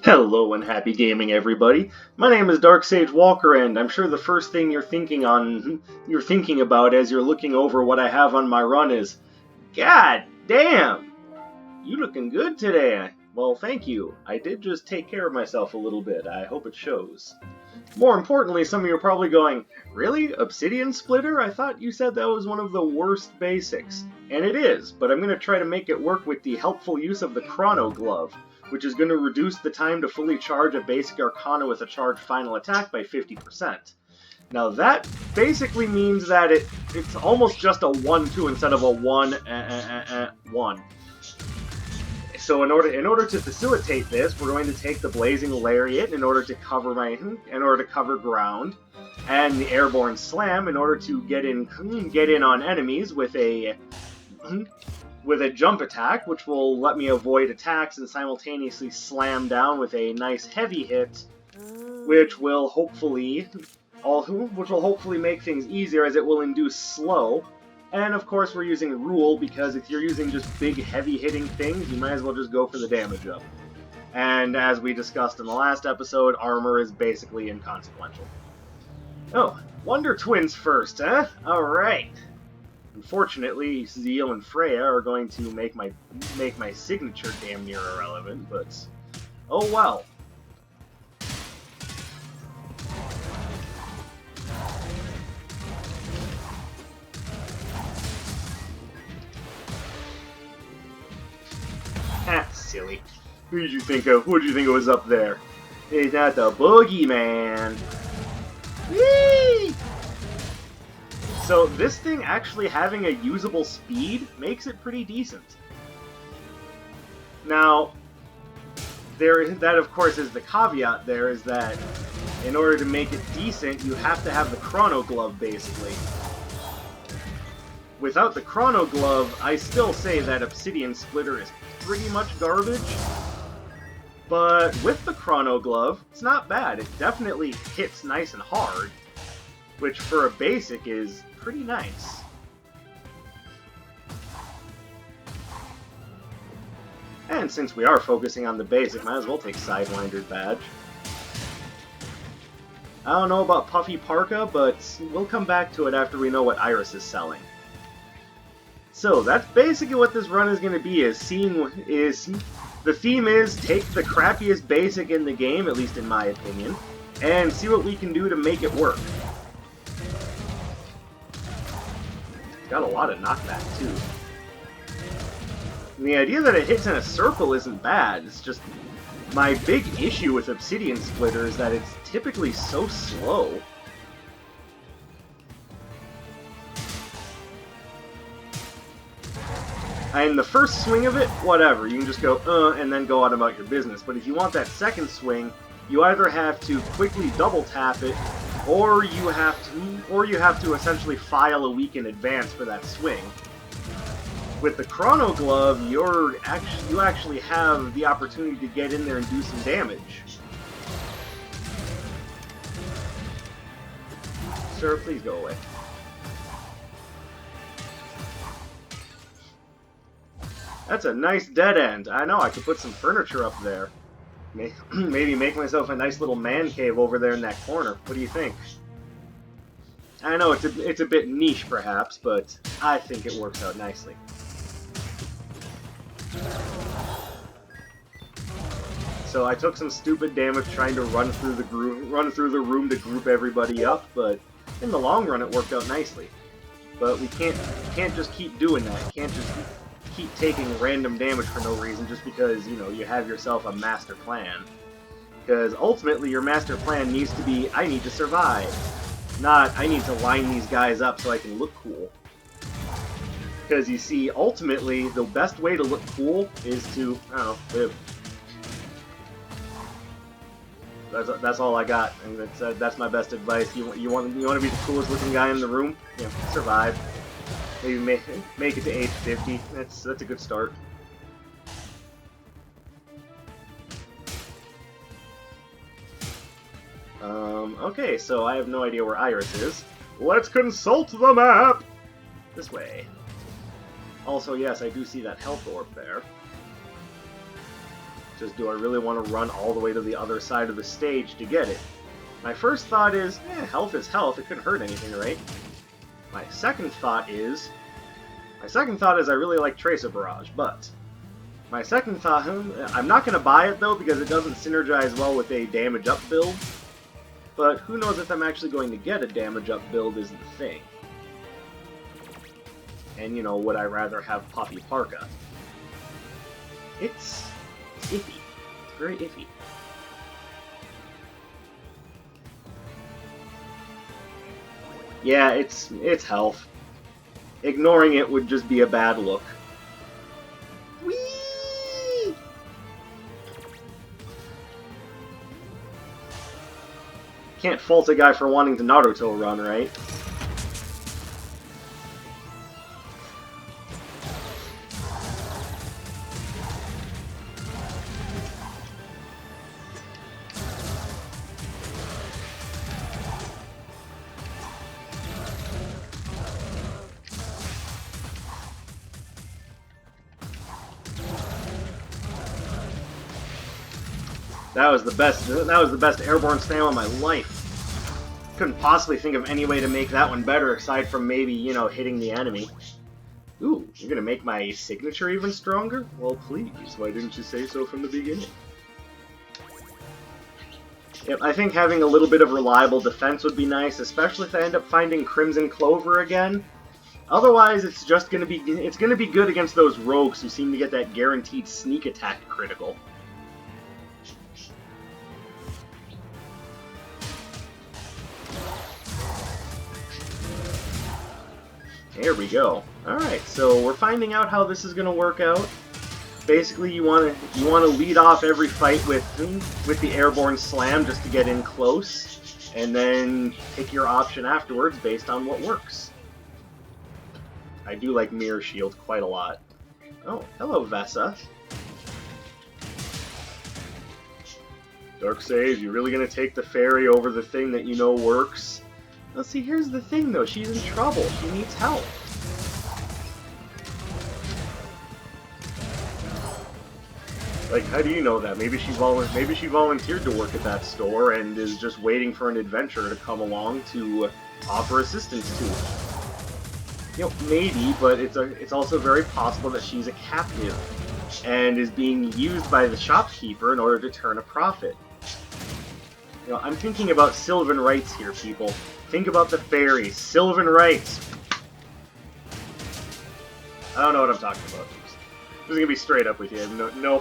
Hello and happy gaming, everybody. My name is Dark Sage Walker, and I'm sure the first thing you're thinking about as you're looking over what I have on my run is, God damn, you looking good today. Well, thank you. I did just take care of myself a little bit. I hope it shows. More importantly, some of you are probably going, really? Obsidian Splitter? I thought you said that was one of the worst basics. And it is, but I'm going to try to make it work with the helpful use of the Chrono Glove, which is going to reduce the time to fully charge a basic arcana with a charged final attack by 50%. Now that basically means that it's almost just a 1-2 instead of a 1-1. So in order to facilitate this, we're going to take the Blazing Lariat in order to cover ground, and the Airborne Slam in order to get in on enemies with a jump attack, which will let me avoid attacks and simultaneously slam down with a nice heavy hit, which will hopefully make things easier as it will induce slow. And of course we're using Rule because if you're using just big heavy hitting things, you might as well just go for the damage up. And as we discussed in the last episode, armor is basically inconsequential. Oh, Wonder Twins first, huh? Alright. Unfortunately, Zeal and Freya are going to make my signature damn near irrelevant, but oh well. Ah, silly. Who did you think of? Who did you think was up there? It's not the boogeyman. Whee! So this thing actually having a usable speed makes it pretty decent. Now, that of course is the caveat there, is that in order to make it decent, you have to have the Chrono Glove, basically. Without the Chrono Glove, I still say that Obsidian Splitter is pretty much garbage. But with the Chrono Glove, it's not bad. It definitely hits nice and hard, which for a basic is pretty nice. And since we are focusing on the basic, might as well take Sidewinder's badge. I don't know about Puffy Parka, but we'll come back to it after we know what Iris is selling. So that's basically what this run is going to be, the theme is take the crappiest basic in the game, at least in my opinion, and see what we can do to make it work. Got a lot of knockback too. And the idea that it hits in a circle isn't bad, it's just my big issue with Obsidian Splitter is that it's typically so slow. And the first swing of it, whatever, you can just go, and then go on about your business. But if you want that second swing, you either have to quickly double tap it, or you have to essentially file a week in advance for that swing. With the Chrono Glove, you actually have the opportunity to get in there and do some damage. Sir, please go away. That's a nice dead end. I know, I could put some furniture up there. Maybe make myself a nice little man cave over there in that corner. What do you think? I know it's a bit niche perhaps, but I think it works out nicely. So I took some stupid damage trying to run through the room to group everybody up, but in the long run it worked out nicely. But we can't just keep doing that. You can't just keep taking random damage for no reason just because, you know, you have yourself a master plan. Because ultimately your master plan needs to be, I need to survive. Not, I need to line these guys up so I can look cool. Because you see, ultimately, the best way to look cool is to, I don't know, live. That's all I got, and that's my best advice. You want to be the coolest looking guy in the room? Yeah, survive. Maybe make it to age 50. That's a good start. Okay, so I have no idea where Iris is. Let's consult the map! This way. Also, yes, I do see that health orb there. Just do I really want to run all the way to the other side of the stage to get it? My first thought is, health is health, it couldn't hurt anything, right? My second thought is I really like Tracer Barrage, but my second thought, I'm not going to buy it though because it doesn't synergize well with a damage up build, but who knows if I'm actually going to get a damage up build is the thing. And, you know, would I rather have Puffy Parka? It's iffy. It's very iffy. Yeah, it's health. Ignoring it would just be a bad look. Whee! Can't fault a guy for wanting to Naruto run, right? That was the best airborne slam of my life. Couldn't possibly think of any way to make that one better aside from maybe, you know, hitting the enemy. Ooh, you're gonna make my signature even stronger? Well, please, why didn't you say so from the beginning? Yep, I think having a little bit of reliable defense would be nice, especially if I end up finding Crimson Clover again. Otherwise, it's gonna be good against those rogues who seem to get that guaranteed sneak attack critical. There we go. Alright, so we're finding out how this is going to work out. Basically, you want to lead off every fight with the airborne slam just to get in close, and then pick your option afterwards based on what works. I do like Mirror Shield quite a lot. Oh, hello, Vessa. Darkseid, you really going to take the fairy over the thing that you know works? Well, see, here's the thing, though. She's in trouble. She needs help. Like, how do you know that? Maybe she volunteered to work at that store and is just waiting for an adventurer to come along to offer assistance to her. You know, maybe, but it's also very possible that she's a captive and is being used by the shopkeeper in order to turn a profit. You know, I'm thinking about Sylvan rights here, people. Think about the fairies. Sylvan rights. I don't know what I'm talking about. I'm just gonna be straight up with you. I have no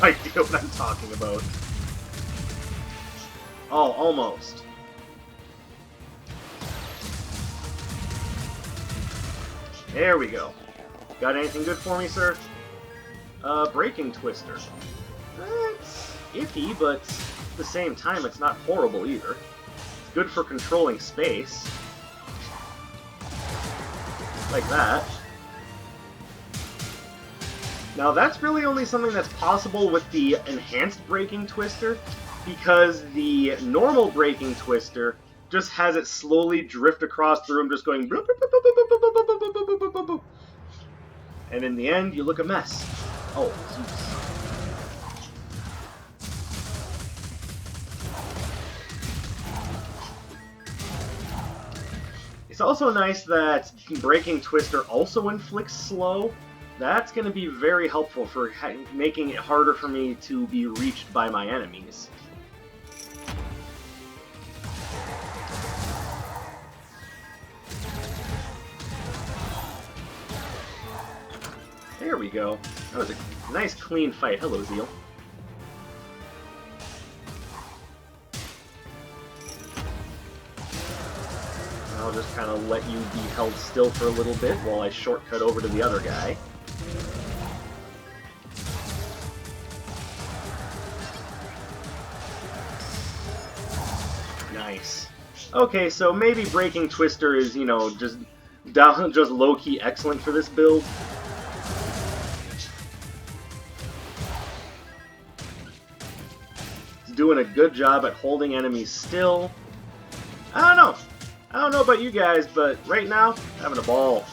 idea what I'm talking about. Oh, almost. There we go. Got anything good for me, sir? Breaking Twister. It's iffy, but at the same time, it's not horrible either. It's good for controlling space. Like that. Now, that's really only something that's possible with the enhanced Breaking Twister, because the normal Breaking Twister just has it slowly drift across the room, just going... And in the end, you look a mess. Oh, Zeus. It's also nice that Breaking Twister also inflicts slow. That's going to be very helpful for making it harder for me to be reached by my enemies. There we go. That was a nice clean fight. Hello, Zeal. I'll just kind of let you be held still for a little bit while I shortcut over to the other guy. Nice. Okay, so maybe Breaking Twister is, you know, just low-key excellent for this build. It's doing a good job at holding enemies still. I don't know about you guys, but right now, I'm having a ball.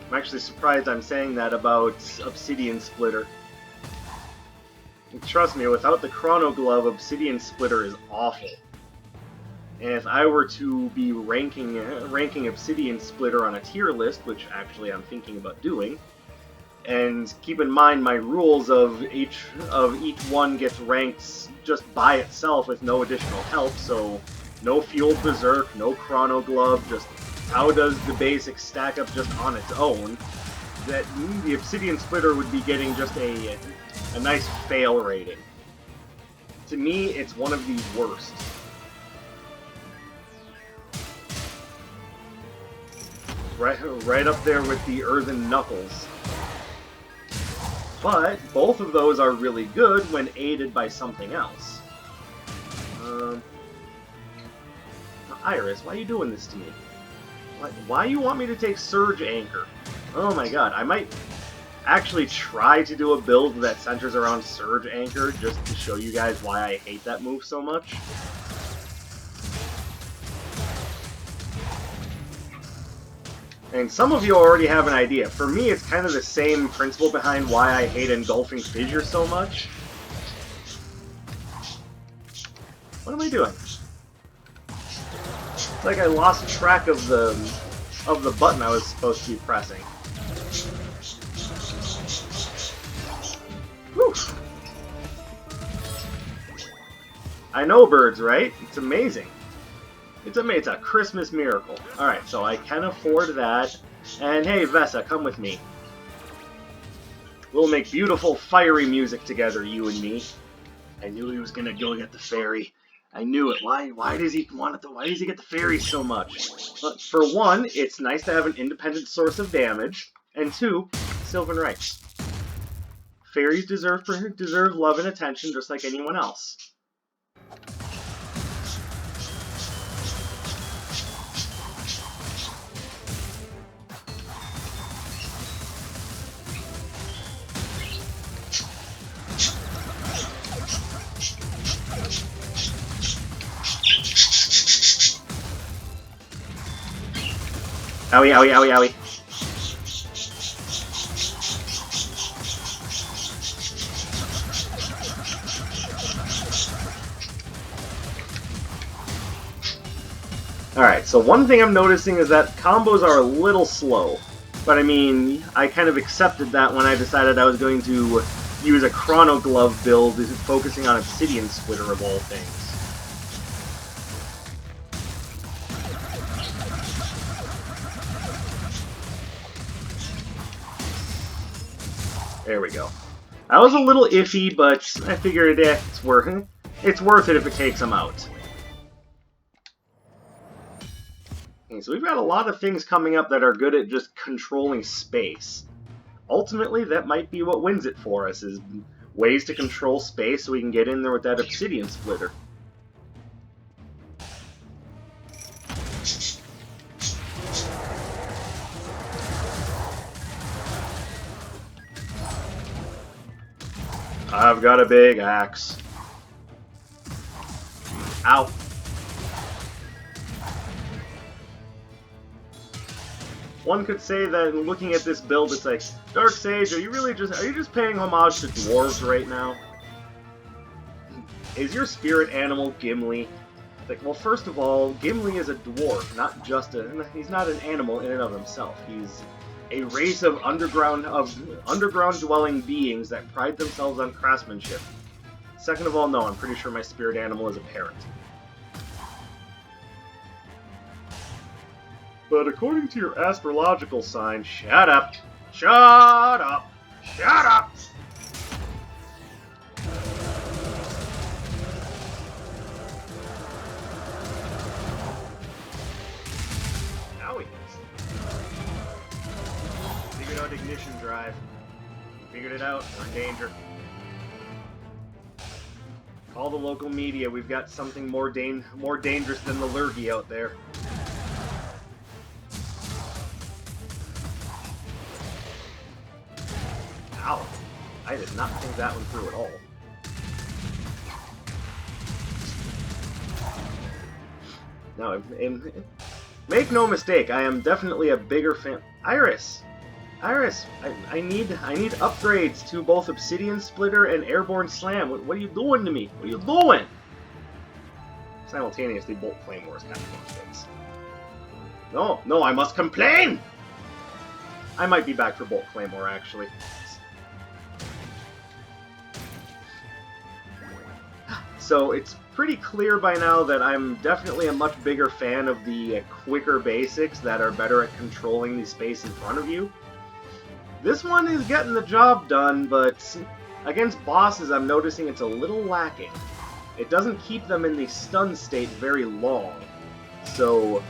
I'm actually surprised I'm saying that about Obsidian Splitter. Trust me, without the Chrono Glove, Obsidian Splitter is awful. And if I were to be ranking Obsidian Splitter on a tier list, which actually I'm thinking about doing, and keep in mind my rules of each one gets ranked just by itself with no additional help, so no Fueled Berserk, no Chrono Glove, just how does the basic stack up just on its own, that the Obsidian Splitter would be getting just a nice fail rating. To me, it's one of the worst. Right up there with the Earthen Knuckles. But both of those are really good when aided by something else. Iris, why are you doing this to me? Why you want me to take Surge Anchor? Oh my god, I might actually try to do a build that centers around Surge Anchor just to show you guys why I hate that move so much. And some of you already have an idea. For me, it's kind of the same principle behind why I hate Engulfing Fissure so much. What am I doing? It's like I lost track of the button I was supposed to be pressing. Whew. I know birds, right? It's amazing. It's a Christmas miracle. Alright, so I can afford that. And hey, Vesa, come with me. We'll make beautiful, fiery music together, you and me. I knew he was gonna go get the fairy. I knew it. Why does he get the fairy so much? But for one, it's nice to have an independent source of damage. And two, Sylvan rights. Fairies deserve love and attention just like anyone else. Owie, owie, owie, owie. Alright, so one thing I'm noticing is that combos are a little slow. But I mean, I kind of accepted that when I decided I was going to use a Chrono Glove build focusing on Obsidian Splitter of all things. There we go. That was a little iffy, but I figured it's worth it if it takes them out. Okay, so we've got a lot of things coming up that are good at just controlling space. Ultimately, that might be what wins it for us, is ways to control space so we can get in there with that Obsidian Splitter. I've got a big axe. Ow. One could say that looking at this build, it's like, Darksage, are you just paying homage to dwarves right now? Is your spirit animal Gimli? Like, well, first of all, Gimli is a dwarf, not just he's not an animal in and of himself. He's a race of underground dwelling beings that pride themselves on craftsmanship. Second of all, no, I'm pretty sure my spirit animal is a parrot. But according to your astrological sign, shut up! Shut up! Shut up! Now he is. Figured out ignition drive. Figured it out. We're in danger. Call the local media. We've got something more dangerous than the lurgy out there. Ow. I did not think that one through at all. No, make no mistake, I am definitely a bigger fan. Iris! Iris, I need upgrades to both Obsidian Splitter and Airborne Slam. What are you doing to me? What are you doing? Simultaneously, Bolt Claymores have more things. No, I must complain! I might be back for Bolt Claymore, actually. So it's pretty clear by now that I'm definitely a much bigger fan of the quicker basics that are better at controlling the space in front of you. This one is getting the job done, but against bosses I'm noticing it's a little lacking. It doesn't keep them in the stun state very long, so...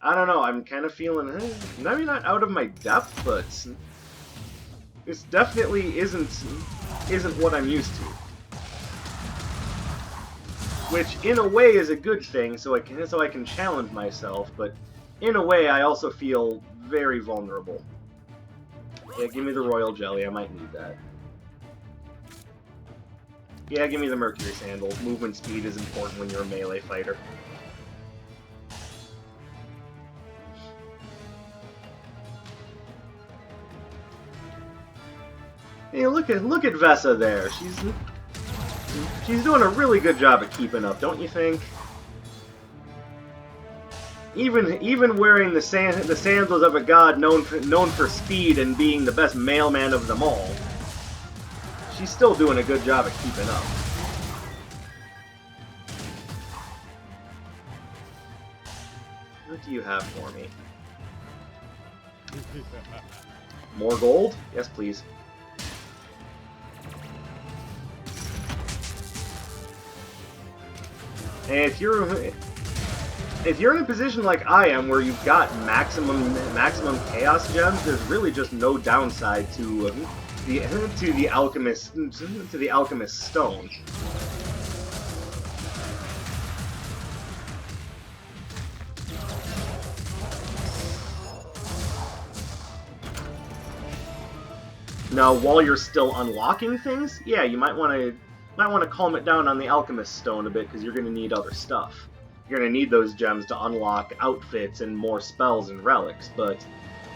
I don't know, I'm kind of feeling, maybe not out of my depth, but this definitely isn't what I'm used to. Which, in a way, is a good thing, so I can challenge myself, but in a way, I also feel very vulnerable. Yeah, give me the Royal Jelly, I might need that. Yeah, give me the Mercury Sandal. Movement speed is important when you're a melee fighter. Hey, look at Vesa there. She's doing a really good job at keeping up, don't you think? Even wearing the sandals of a god known for speed and being the best mailman of them all, she's still doing a good job at keeping up. What do you have for me? More gold? Yes, please. And if you're in a position like I am, where you've got maximum chaos gems, there's really just no downside to the alchemist stone. Now, while you're still unlocking things, yeah, you might want to calm it down on the alchemist stone a bit, because you're going to need other stuff. You're going to need those gems to unlock outfits and more spells and relics, but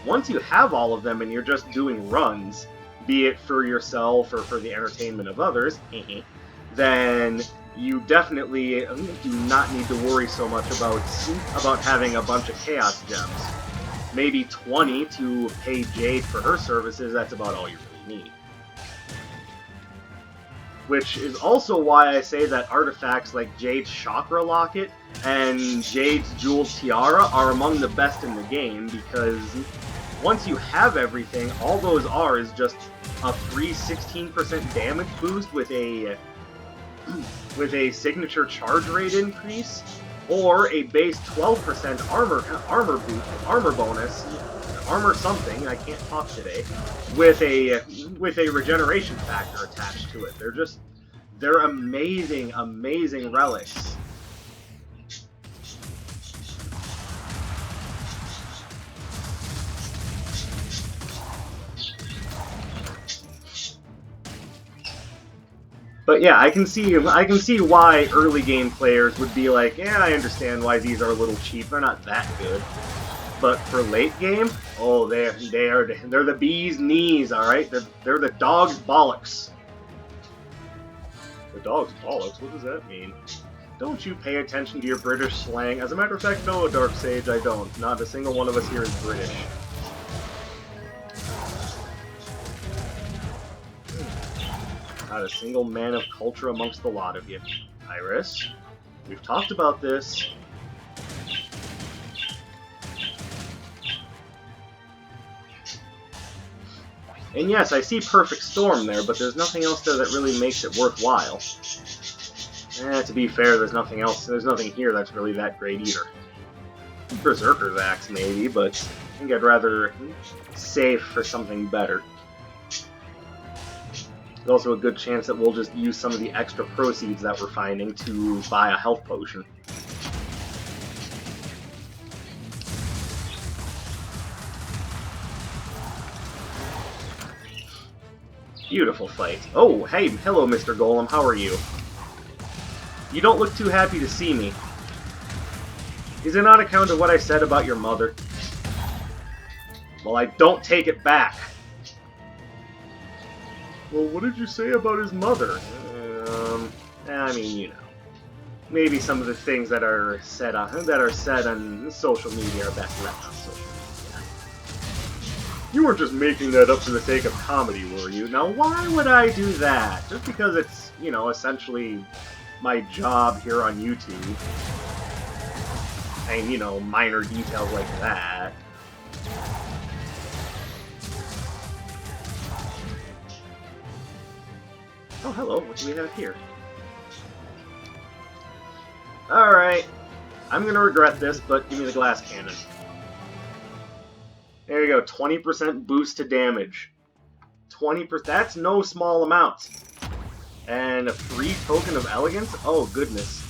once you have all of them and you're just doing runs, be it for yourself or for the entertainment of others, then you definitely do not need to worry so much about having a bunch of chaos gems. Maybe 20 to pay Jade for her services, that's about all you really need. Which is also why I say that artifacts like Jade's Chakra Locket and Jade's Jeweled Tiara are among the best in the game, because once you have everything, all those are is just a free 16% damage boost with a signature charge rate increase, or a base 12% armor bonus, armor something, I can't talk today, with a regeneration factor attached to it. They're amazing, amazing relics. But yeah, I can see why early game players would be like, yeah, I understand why these are a little cheap. They're not that good. But for late game, oh, they're the bee's knees, all right. They're the dog's bollocks. The dog's bollocks? What does that mean? Don't you pay attention to your British slang? As a matter of fact, no, Dark Sage, I don't. Not a single one of us here is British. Not a single man of culture amongst the lot of you. Iris, we've talked about this. And yes, I see Perfect Storm there, but there's nothing else there that really makes it worthwhile. To be fair, there's nothing here that's really that great either. Berserker's Axe, maybe, but I think I'd rather save for something better. There's also a good chance that we'll just use some of the extra proceeds that we're finding to buy a health potion. Beautiful fight. Oh, hey, hello, Mr. Golem, how are you? You don't look too happy to see me. Is it on account of what I said about your mother? Well, I don't take it back. Well, what did you say about his mother? I mean, you know. Maybe some of the things that are said on social media are best left on social media. You weren't just making that up for the sake of comedy, were you? Now, why would I do that? Just because it's, you know, essentially my job here on YouTube. And, you know, minor details like that. Oh, hello. What do we have here? Alright. I'm gonna regret this, but give me the glass cannon. There you go. 20% boost to damage. 20%. That's no small amount. And a free token of elegance? Oh, goodness.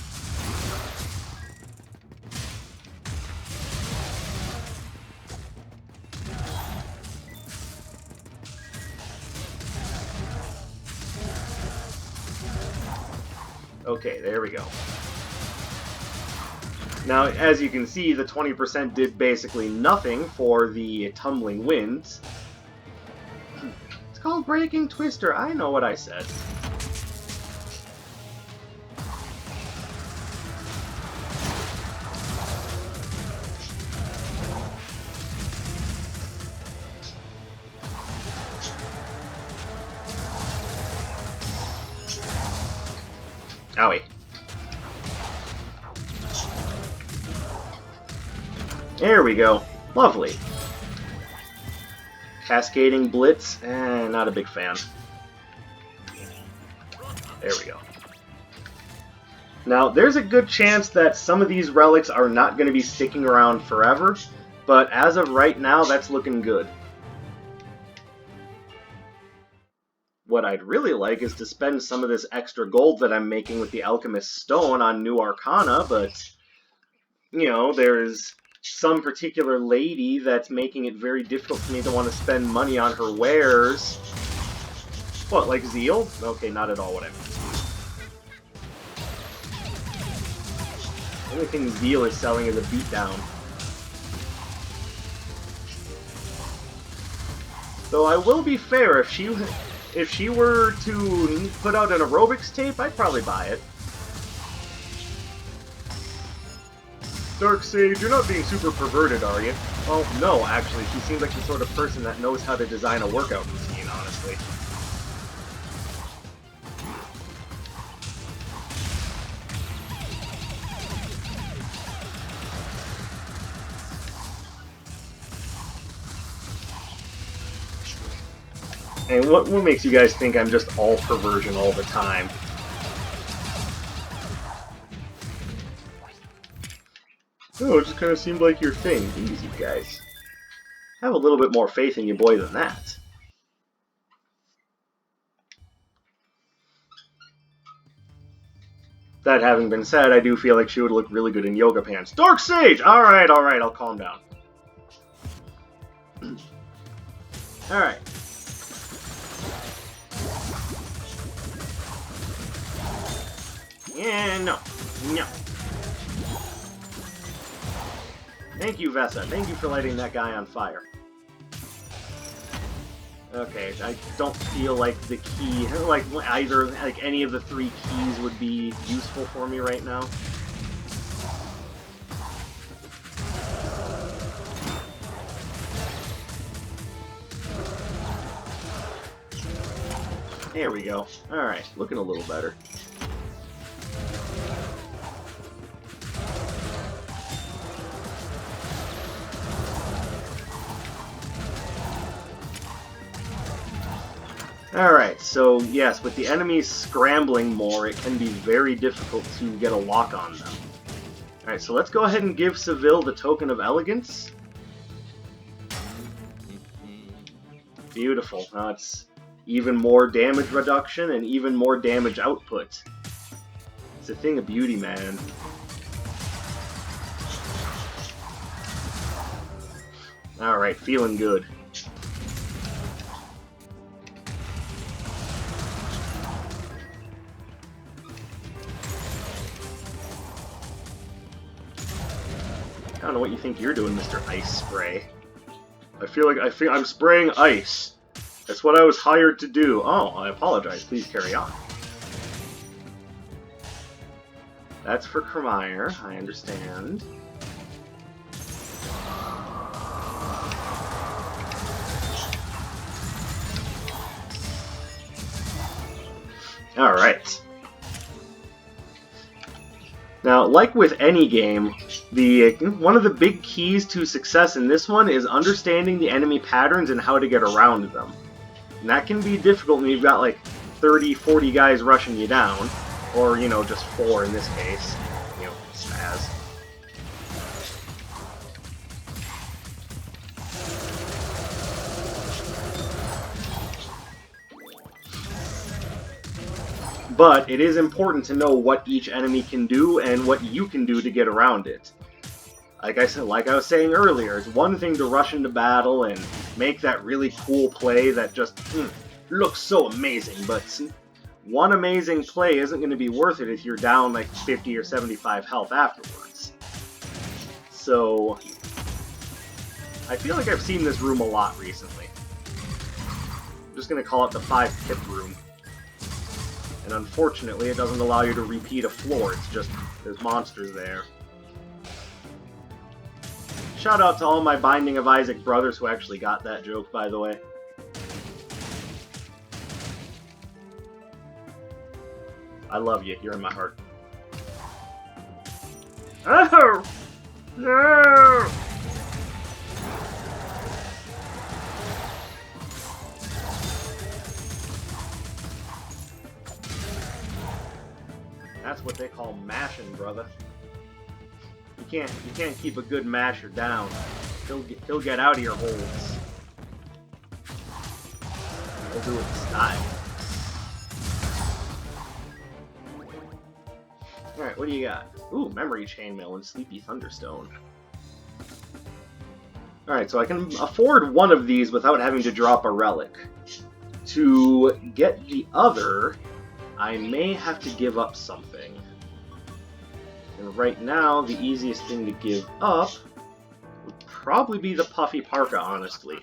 Okay, there we go. Now, as you can see, the 20% did basically nothing for the tumbling winds. It's called Breaking Twister. I know what I said. Owie. There we go. Lovely. Cascading Blitz? Not a big fan. There we go. Now, there's a good chance that some of these relics are not going to be sticking around forever, but as of right now, that's looking good. What I'd really like is to spend some of this extra gold that I'm making with the Alchemist Stone on new Arcana, but, you know, there's some particular lady that's making it very difficult for me to want to spend money on her wares. What, like Zeal? Okay, not at all what I meant. The only thing Zeal is selling is a beatdown. Though I will be fair, if she were to put out an aerobics tape, I'd probably buy it. Dark Sage, you're not being super perverted, are you? Well, no, actually. She seems like the sort of person that knows how to design a workout routine, honestly. And what makes you guys think I'm just all perversion all the time? Oh, it just kind of seemed like your thing. Easy, guys. Have a little bit more faith in your boy than that. That having been said, I do feel like she would look really good in yoga pants. Dark Sage! Alright, I'll calm down. Alright. Yeah, no. Thank you, Vesa. Thank you for lighting that guy on fire. Okay, I don't feel like the key, like any of the three keys would be useful for me right now. There we go. Alright, looking a little better. Alright, so yes, with the enemies scrambling more, it can be very difficult to get a lock on them. Alright, so let's go ahead and give Seville the Token of Elegance. Beautiful. Now it's even more damage reduction and even more damage output. It's a thing of beauty, man. Alright, feeling good. know what you think you're doing, Mr. Ice Spray. I'm spraying ice. That's what I was hired to do. Oh, I apologize. Please carry on. That's for Cremire. I understand. Alright. Now, like with any game, one of the big keys to success in this one is understanding the enemy patterns and how to get around them. And that can be difficult when you've got like 30, 40 guys rushing you down. Or, you know, just 4 in this case. You know, spaz. But it is important to know what each enemy can do and what you can do to get around it. Like I was saying earlier, it's one thing to rush into battle and make that really cool play that just looks so amazing, but one amazing play isn't going to be worth it if you're down like 50 or 75 health afterwards. So, I feel like I've seen this room a lot recently. I'm just going to call it the 5-pip room. And unfortunately, it doesn't allow you to repeat a floor, it's just, there's monsters there. Shout out to all my Binding of Isaac brothers who actually got that joke, by the way. I love you, you're in my heart. Oh! No! That's what they call mashing, brother. You can't keep a good masher down. He'll get out of your holds. He'll do it in style. Alright, what do you got? Ooh, Memory Chainmail and Sleepy Thunderstone. Alright, so I can afford one of these without having to drop a relic. To get the other, I may have to give up something. And right now, the easiest thing to give up would probably be the Puffy Parka, honestly.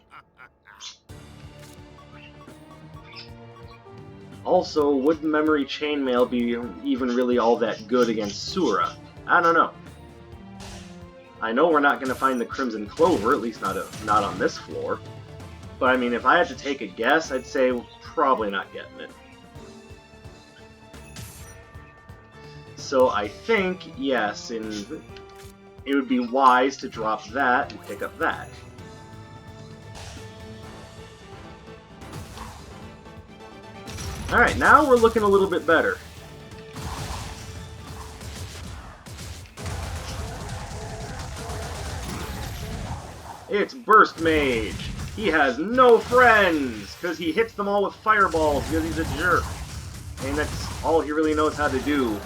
Also, would Memory Chainmail be even really all that good against Sura? I don't know. I know we're not going to find the Crimson Clover, at least not on this floor. But I mean, if I had to take a guess, I'd say we're probably not getting it. So I think, yes, it would be wise to drop that and pick up that. Alright, now we're looking a little bit better. It's Burst Mage. He has no friends, because he hits them all with fireballs because he's a jerk. And that's all he really knows how to do.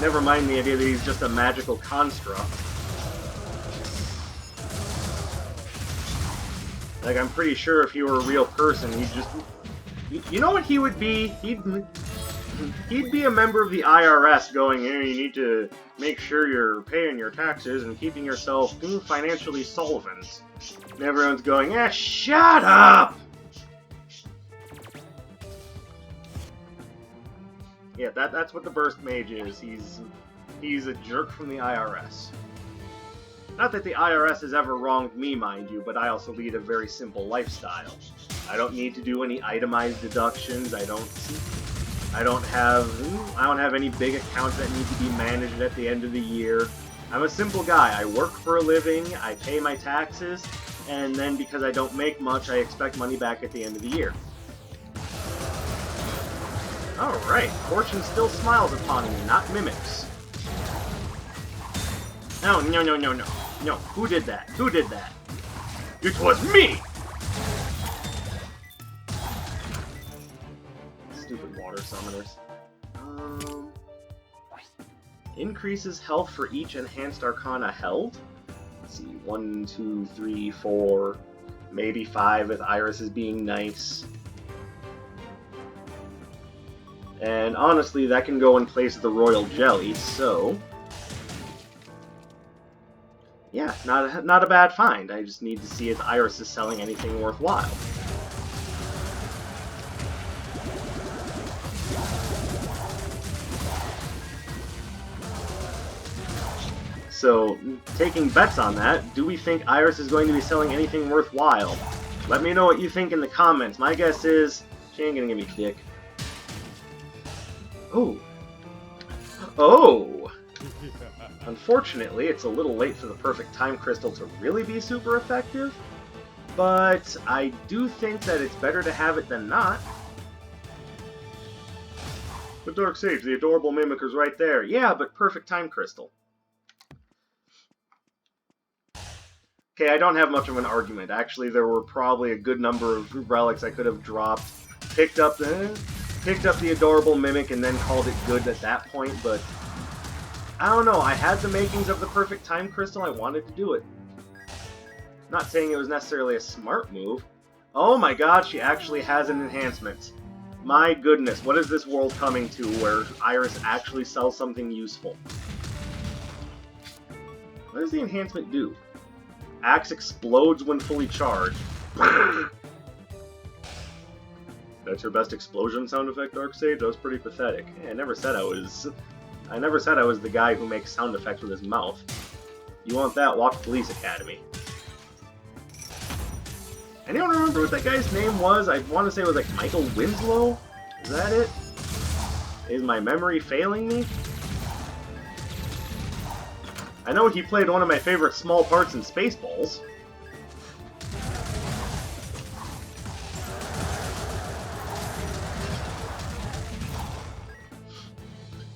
Never mind the idea that he's just a magical construct. Like, I'm pretty sure if he were a real person, he'd just... You know what he would be? He'd be a member of the IRS going, hey, you need to make sure you're paying your taxes and keeping yourself financially solvent. And everyone's going, shut up! Yeah, that's what the Burst Mage is. He's a jerk from the IRS. Not that the IRS has ever wronged me, mind you, but I also lead a very simple lifestyle. I don't need to do any itemized deductions. I don't have any big accounts that need to be managed at the end of the year. I'm a simple guy. I work for a living, I pay my taxes, and then because I don't make much, I expect money back at the end of the year. Alright, fortune still smiles upon me, not mimics. No. No, who did that? Who did that? It was me! Stupid water summoners. Increases health for each enhanced arcana held. Let's see, 1, 2, 3, 4, maybe 5 with Iris being nice. And honestly, that can go in place of the Royal Jelly, so... Yeah, not a bad find. I just need to see if Iris is selling anything worthwhile. So, taking bets on that, do we think Iris is going to be selling anything worthwhile? Let me know what you think in the comments. My guess is she ain't gonna give me dick. Oh. Oh! Unfortunately, it's a little late for the perfect time crystal to really be super effective, but I do think that it's better to have it than not. But Dark Sage, the adorable mimicker's right there. Yeah, but perfect time crystal. Okay, I don't have much of an argument. Actually, there were probably a good number of relics I could have dropped. Picked up the adorable mimic and then called it good at that point, but I don't know. I had the makings of the perfect time crystal. I wanted to do it. Not saying it was necessarily a smart move. Oh my god, she actually has an enhancement. My goodness, what is this world coming to where Iris actually sells something useful? What does the enhancement do? Axe explodes when fully charged. That's your best explosion sound effect, Dark Sage? That was pretty pathetic. Hey, I never said I was the guy who makes sound effects with his mouth. You want that? Walk Police Academy. Anyone remember what that guy's name was? I want to say it was like Michael Winslow? Is that it? Is my memory failing me? I know he played one of my favorite small parts in Spaceballs.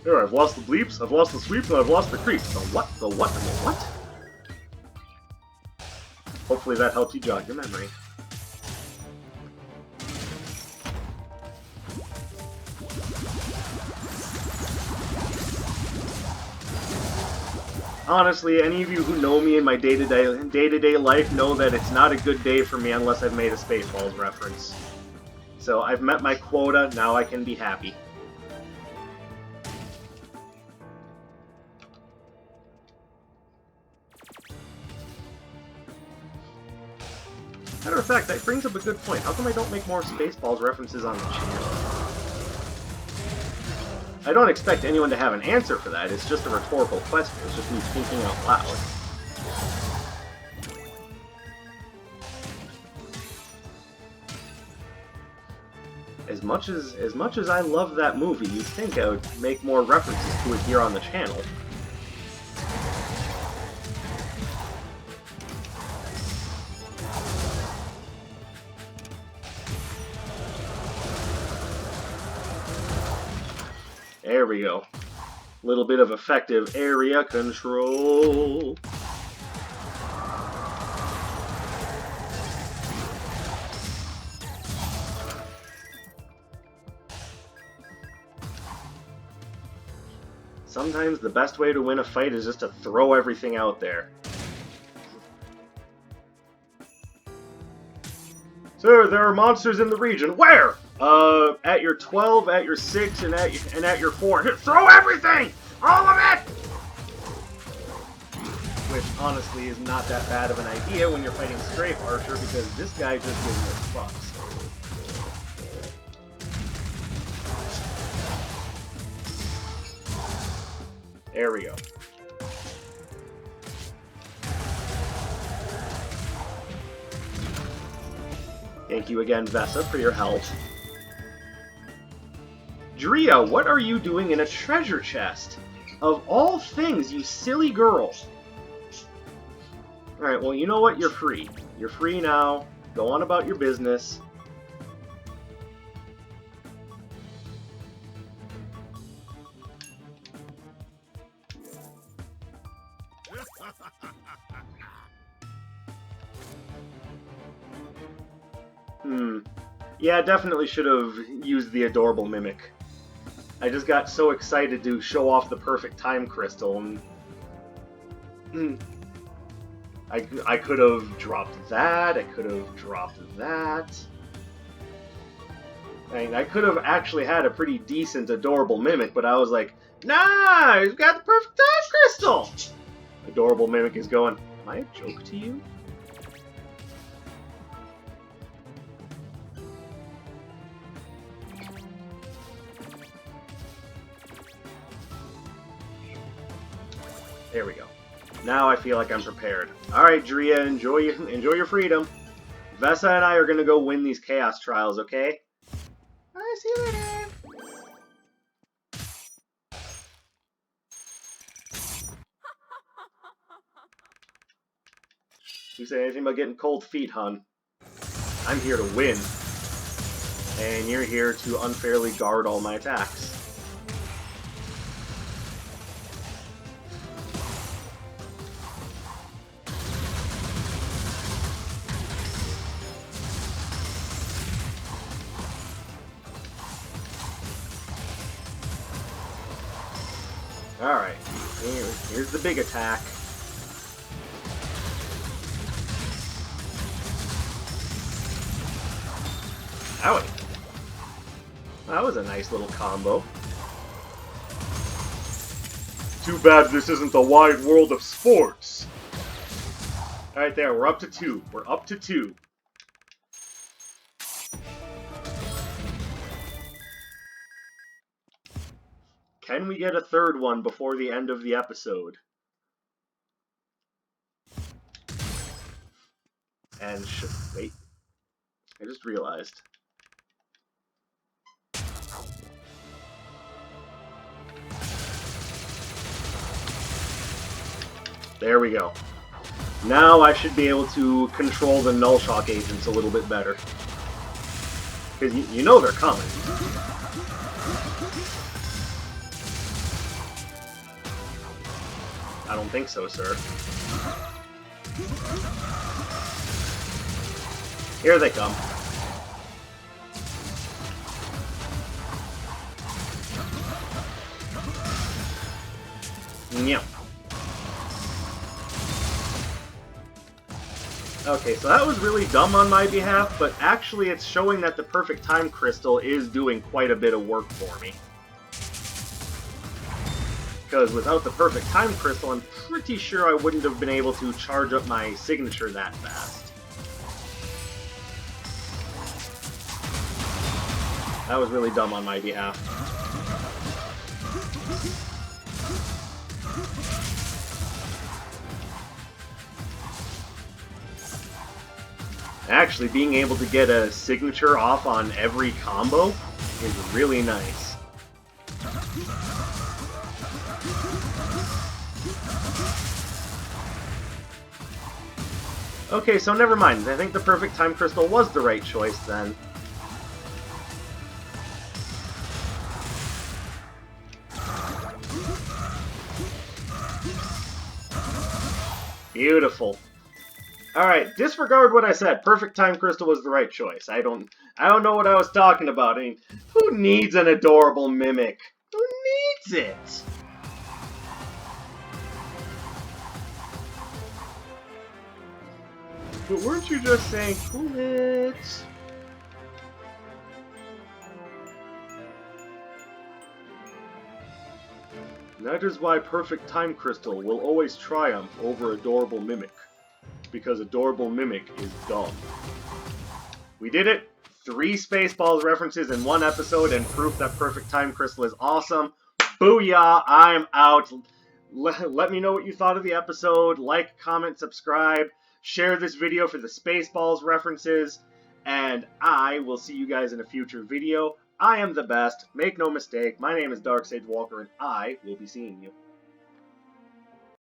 Here, I've lost the bleeps, I've lost the sweeps, and I've lost the creeps. The what? The what? The what? Hopefully that helps you jog your memory. Honestly, any of you who know me in my day-to-day life know that it's not a good day for me unless I've made a Spaceballs reference. So I've met my quota, now I can be happy. Matter of fact, that brings up a good point. How come I don't make more Spaceballs references on the channel? I don't expect anyone to have an answer for that, it's just a rhetorical question, it's just me thinking out loud. As much as I love that movie, you'd think I would make more references to it here on the channel. There we go. Little bit of effective area control. Sometimes the best way to win a fight is just to throw everything out there. Sir, there are monsters in the region. Where? At your 12, at your 6, and at your 4. Throw everything! All of it! Which, honestly, is not that bad of an idea when you're fighting Strafe Archer, because this guy just gives no fucks. There we go. Thank you again, Vessa, for your help. Drea, what are you doing in a treasure chest? Of all things, you silly girl. Alright, well, you know what? You're free. You're free now. Go on about your business. Yeah, definitely should have used the adorable mimic. I just got so excited to show off the perfect time crystal, and I could have dropped that, I could have dropped that. I mean, I could have actually had a pretty decent adorable mimic, but I was like, nah, he's got the perfect time crystal! Adorable mimic is going, Am I a joke to you? There we go. Now I feel like I'm prepared. Alright, Drea, enjoy your freedom. Vesa and I are gonna go win these Chaos Trials, okay? I see you later. You say anything about getting cold feet, hun? I'm here to win. And you're here to unfairly guard all my attacks. Alright, here's the big attack. Owie. That was a nice little combo. Too bad this isn't the wide world of sports. Alright there, we're up to 2. We're up to 2. Can we get a third one before the end of the episode? And wait. I just realized. There we go. Now I should be able to control the Null Shock agents a little bit better. Because you know they're coming. I don't think so, sir. Here they come. Yep. Okay, so that was really dumb on my behalf, but actually it's showing that the Perfect Time Crystal is doing quite a bit of work for me. Because without the Perfect Time Crystal, I'm pretty sure I wouldn't have been able to charge up my signature that fast. That was really dumb on my behalf. Actually, being able to get a signature off on every combo is really nice. Okay, so never mind. I think the Perfect Time Crystal was the right choice then. Beautiful. Alright, disregard what I said. Perfect Time Crystal was the right choice. I don't know what I was talking about. I mean, who needs an adorable mimic? Who needs it? But weren't you just saying, cool it? That is why Perfect Time Crystal will always triumph over Adorable Mimic. Because Adorable Mimic is dumb. We did it! 3 Spaceballs references in 1 episode and proof that Perfect Time Crystal is awesome. Booyah! I'm out! Let me know what you thought of the episode. Like, comment, subscribe. Share this video for the Spaceballs references. And I will see you guys in a future video. I am the best. Make no mistake. My name is Dark Sage Walker and I will be seeing you.